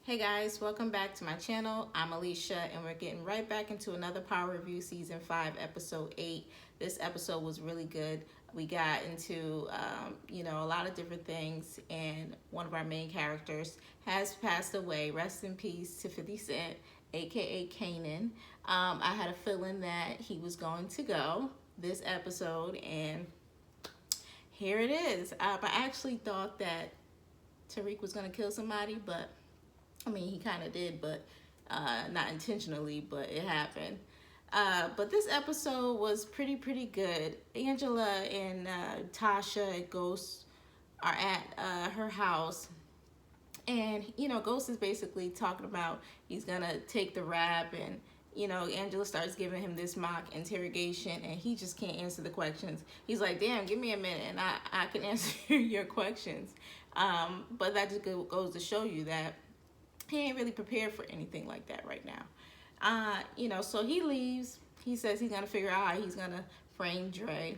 Hey guys, welcome back to my channel. I'm Alicia and we're getting right back into another Power Review Season 5, Episode 8. This episode was really good. We got into, a lot of different things, and one of our main characters has passed away. Rest in peace to 50 Cent, aka Kanan. I had a feeling that he was going to go this episode, and here it is. I actually thought that Tariq was going to kill somebody, but he kind of did, but not intentionally, but it happened. But this episode was pretty good. Angela and Tasha and Ghost are at her house. And, Ghost is basically talking about he's going to take the rap. And, Angela starts giving him this mock interrogation. And he just can't answer the questions. He's like, damn, give me a minute and I can answer your questions. But that just goes to show you that he ain't really prepared for anything like that right now. So he leaves. He says he's going to figure out how he's going to frame Dre.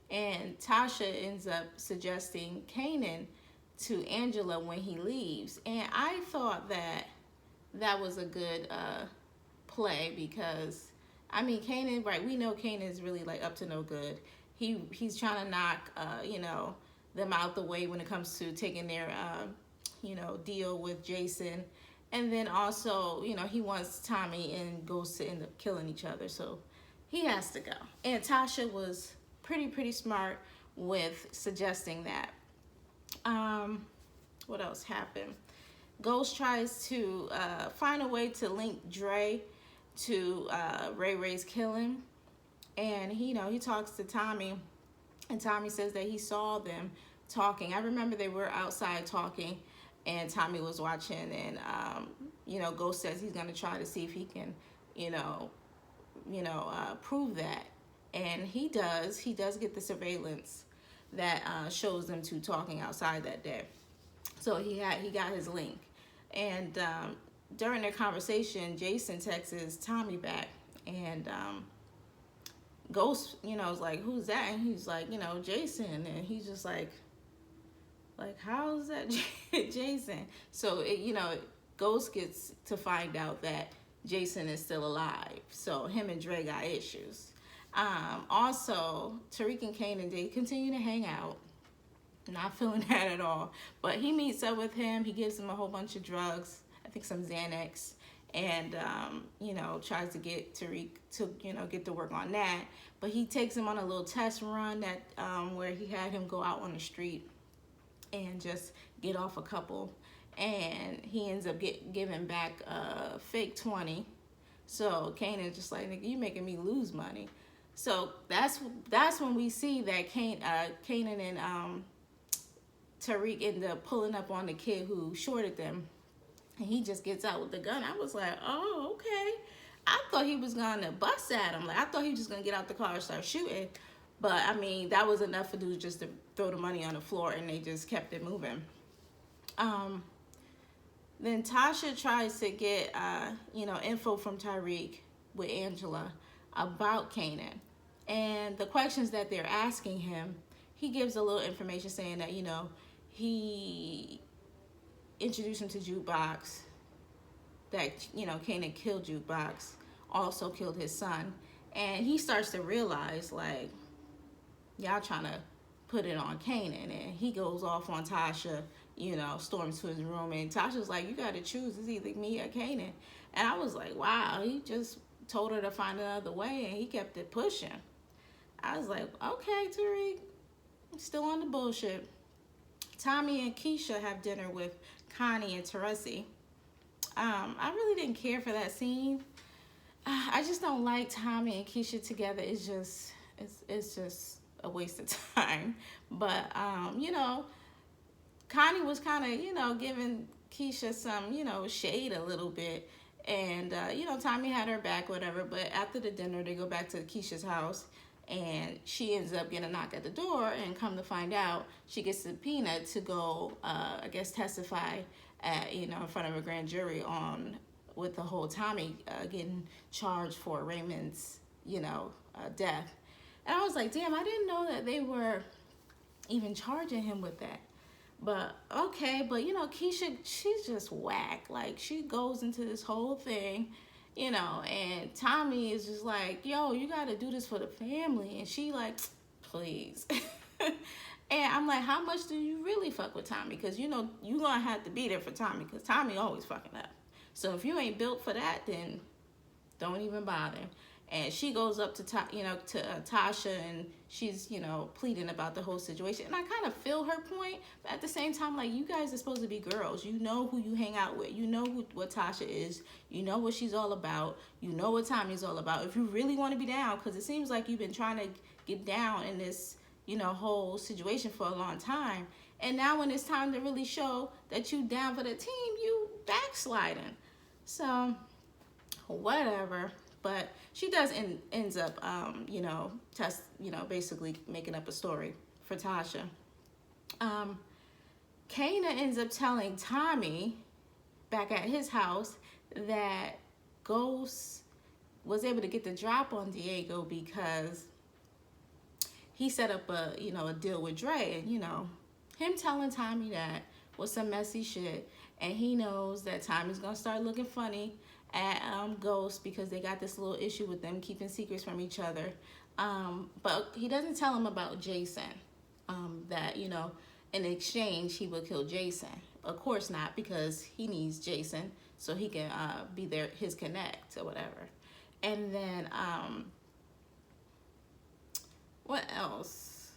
And Tasha ends up suggesting Kanan to Angela when he leaves. And I thought that was a good play because, Kanan, right, we know Kanan is really like up to no good. He's trying to knock, them out the way when it comes to taking their deal with Jason. And then also, he wants Tommy and Ghost to end up killing each other. So he has to go. And Tasha was pretty smart with suggesting that. What else happened? Ghost tries to find a way to link Dre to Ray Ray's killing. And he talks to Tommy. And Tommy says that he saw them talking. I remember they were outside talking, and Tommy was watching, and Ghost says he's gonna try to see if he can, prove that, and he does get the surveillance that shows them two talking outside that day. So he got his link, and during their conversation, Jason texts Tommy back, and Ghost, is like, who's that? And he's like, Jason, and he's just like, how's that Jason? So, Ghost gets to find out that Jason is still alive. So him and Dre got issues. Also, Tariq and Kanan, they continue to hang out. Not feeling that at all. But he meets up with him. He gives him a whole bunch of drugs. I think some Xanax. And, tries to get Tariq to, get to work on that. But he takes him on a little test run that where he had him go out on the street and just get off a couple, and he ends up giving back a fake 20. So Kanan's just like, nigga, you making me lose money. So that's when we see that Kanan and Tariq end up pulling up on the kid who shorted them, and he just gets out with the gun. I was like, oh, okay. I thought he was gonna bust at him. Like, I thought he was just gonna get out the car and start shooting. But, that was enough for dudes just to throw the money on the floor, and they just kept it moving. Then Tasha tries to get, info from Tariq with Angela about Kanan. And the questions that they're asking him, he gives a little information saying that, he introduced him to Jukebox, that, Kanan killed Jukebox, also killed his son. And he starts to realize, like, y'all trying to put it on Kanan, and he goes off on Tasha, storms to his room, and Tasha's like, you got to choose, it's either me or Kanan. And I was like, wow, he just told her to find another way, and he kept it pushing. I was like, okay, Tariq, I'm still on the bullshit. Tommy and Keisha have dinner with Connie and Tariq. I really didn't care for that scene. I just don't like Tommy and Keisha together. It's just a waste of time. But Connie was kind of giving Keisha some shade a little bit, and Tommy had her back, whatever. But after the dinner, they go back to Keisha's house, and she ends up getting a knock at the door, and come to find out, she gets subpoenaed to go testify at in front of a grand jury on with the whole Tommy getting charged for Raymond's death. And I was like, damn, I didn't know that they were even charging him with that. But okay, but Keisha, she's just whack. Like, she goes into this whole thing, and Tommy is just like, yo, you gotta do this for the family. And she like, please. And I'm like, how much do you really fuck with Tommy? Because you're gonna have to be there for Tommy, because Tommy always fucking up. So if you ain't built for that, then don't even bother. And she goes up to Tasha, and she's pleading about the whole situation. And I kind of feel her point, but at the same time, like, you guys are supposed to be girls. You know who you hang out with. You know what Tasha is. You know what she's all about. You know what Tommy's all about. If you really want to be down, because it seems like you've been trying to get down in this whole situation for a long time, and now when it's time to really show that you down for the team, you backsliding. So whatever. But she does ends up basically making up a story for Tasha. Kanan ends up telling Tommy back at his house that Ghost was able to get the drop on Diego because he set up a deal with Dre. And him telling Tommy that was some messy shit, and he knows that Tommy's gonna start looking funny at Ghost because they got this little issue with them keeping secrets from each other. But he doesn't tell him about Jason, that in exchange he will kill Jason. Of course not, because he needs Jason so he can be his connect or whatever. And then what else?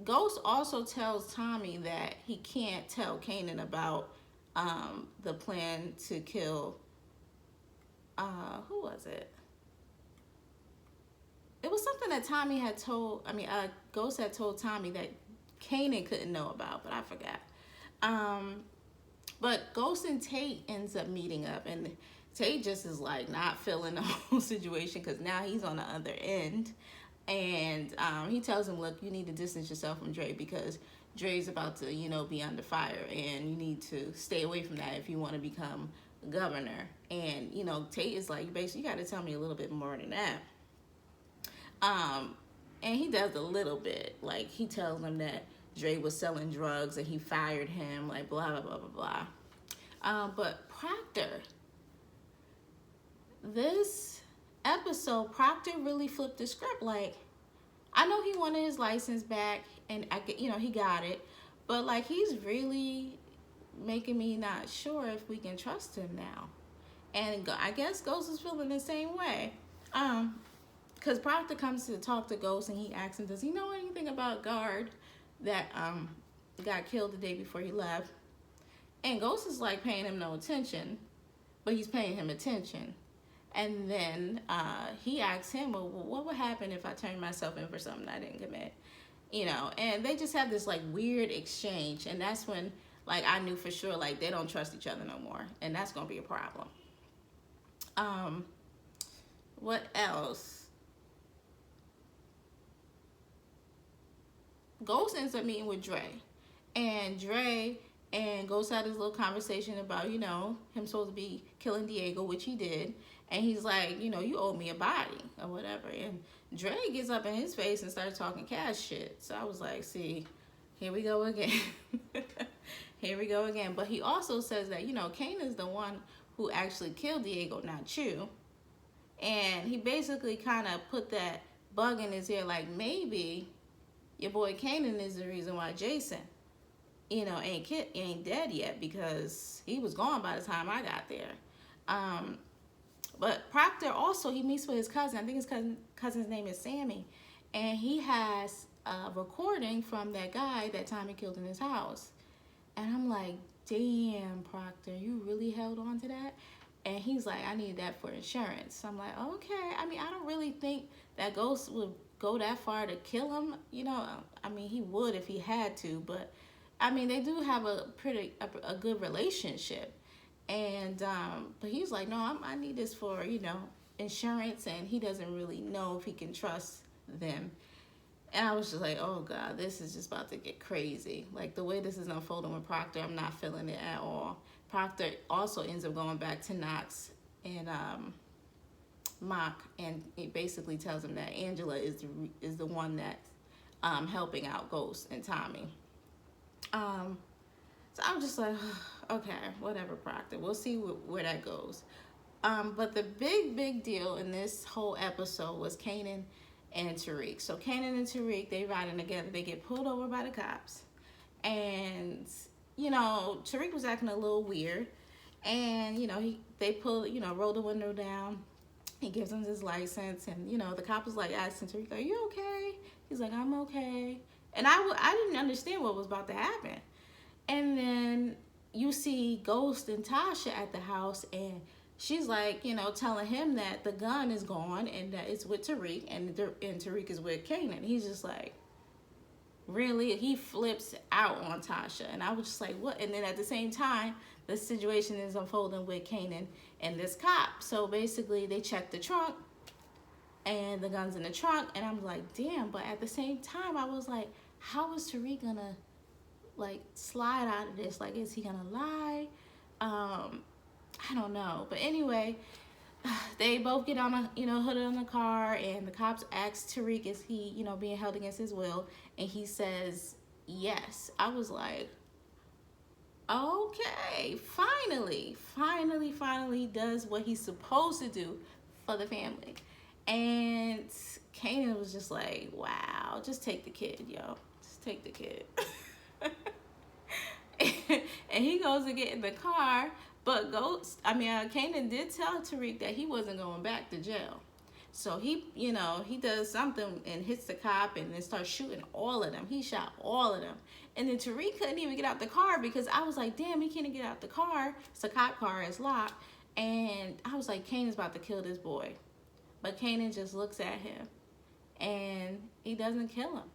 Ghost also tells Tommy that he can't tell Kanan about the plan to kill, who was it? It was something that Ghost had told Tommy that Kanan couldn't know about, but I forgot. But Ghost and Tate ends up meeting up, and Tate just is like not feeling the whole situation because now he's on the other end. And he tells him, look, you need to distance yourself from Dre because Dre's about to, be under fire, and you need to stay away from that if you want to become governor. And, Tate is like, basically, you got to tell me a little bit more than that. And he does a little bit. Like, he tells him that Dre was selling drugs and he fired him, like, blah, blah, blah, blah, blah. But Proctor, this episode, Proctor really flipped the script. Like, I know he wanted his license back, and he got it, but like, he's really making me not sure if we can trust him now. And I guess Ghost is feeling the same way. Because Proctor comes to talk to Ghost, and he asks him, does he know anything about Guard that got killed the day before he left? And Ghost is like paying him no attention, but he's paying him attention. And then he asks him, well, what would happen if I turned myself in for something I didn't commit? And they just have this like weird exchange. And that's when like I knew for sure like they don't trust each other no more. And that's going to be a problem. What else? Ghost ends up meeting with Dre. And Dre and Ghost had this little conversation about, him supposed to be killing Diego, which he did. And he's like, you owe me a body or whatever. And Dre gets up in his face and starts talking cash shit. So I was like, see, here we go again. Here we go again. But he also says that, Kanan's the one who actually killed Diego, not you. And he basically kind of put that bug in his ear, like maybe your boy Kanan is the reason why Jason, ain't dead yet, because he was gone by the time I got there. But Proctor also, he meets with his cousin. I think his cousin's name is Sammy. And he has a recording from that guy that Tommy killed in his house. And I'm like, damn, Proctor, you really held on to that? And he's like, I need that for insurance. So I'm like, okay. I don't really think that Ghost would go that far to kill him. He would if he had to. But, they do have a good relationship. And but he's like, no, I need this for insurance, and he doesn't really know if he can trust them. And I was just like, oh god, this is just about to get crazy. Like, the way this is unfolding with Proctor, I'm not feeling it at all. Proctor also ends up going back to Knox and Mock, and it basically tells him that Angela is the one that helping out Ghost and Tommy. So I'm just like, okay, whatever, Proctor. We'll see where that goes. But the big deal in this whole episode was Kanan and Tariq. So Kanan and Tariq, they riding together. They get pulled over by the cops. And, Tariq was acting a little weird. And, they roll the window down. He gives him his license. And, the cop was like asking Tariq, are you okay? He's like, I'm okay. And I didn't understand what was about to happen. And then you see Ghost and Tasha at the house, and she's like, telling him that the gun is gone and that it's with Tariq, and Tariq is with Kanan. He's just like, really? He flips out on Tasha. And I was just like, what? And then at the same time, the situation is unfolding with Kanan and this cop. So basically, they check the trunk, and the gun's in the trunk. And I'm like, damn. But at the same time, I was like, how is Tariq gonna slide out of this? Like, is he gonna lie? I don't know. But anyway, they both get on a hooded on the car, and the cops ask Tariq, is he being held against his will? And he says yes. I was like, okay, finally does what he's supposed to do for the family. And Kanan was just like, wow, just take the kid, yo. Just take the kid. And he goes to get in the car, but Kanan did tell Tariq that he wasn't going back to jail. So he does something and hits the cop and then starts shooting all of them. He shot all of them. And then Tariq couldn't even get out the car, because I was like, damn, he can't get out the car. It's a cop car, it's locked. And I was like, Kanan's about to kill this boy. But Kanan just looks at him and he doesn't kill him.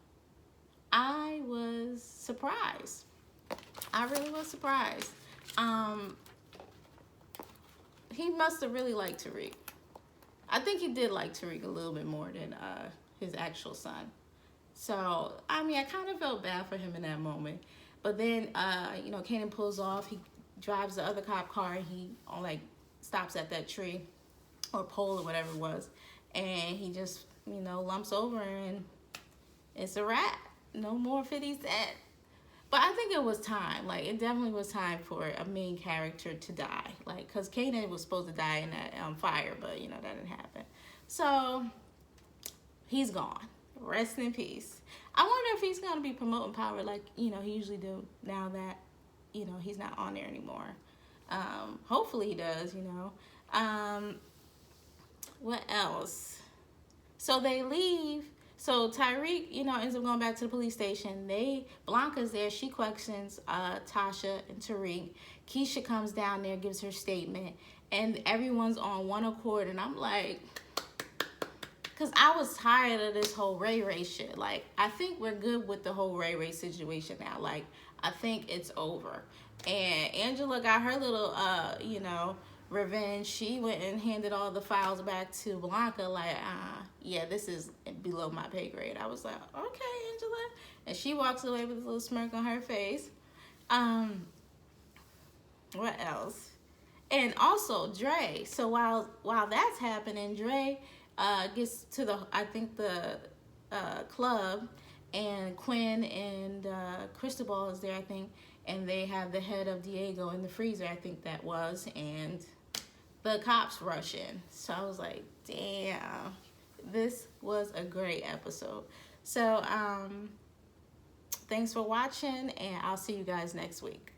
I was surprised. I really was surprised. He must have really liked Tariq. I think he did like Tariq a little bit more than his actual son. So, I kind of felt bad for him in that moment. But then, Kanan pulls off. He drives the other cop car, and he stops at that tree or pole or whatever it was. And he just, lumps over, and it's a wrap. No more 50 Cent. But I think it was time. It definitely was time for a main character to die. Because Kanan was supposed to die in that fire, but, that didn't happen. So, he's gone. Rest in peace. I wonder if he's going to be promoting power he usually do now that, he's not on there anymore. Hopefully he does, What else? So they leave. So Tariq, ends up going back to the police station. Blanca's there. She questions Tasha and Tariq. Keisha comes down there, gives her statement, and everyone's on one accord. And I'm like, because I was tired of this whole Ray shit. I think we're good with the whole Ray situation now. I think it's over. And Angela got her little, revenge. She went and handed all the files back to Blanca, yeah, this is below my pay grade. I was like, okay, Angela. And she walks away with a little smirk on her face. What else? And also Dre. So while that's happening, Dre gets to the club, and Quinn and Cristobal is there, I think, and they have the head of Diego in the freezer, I think that was, and the cops rush in. So I was like, damn, this was a great episode. So thanks for watching, and I'll see you guys next week.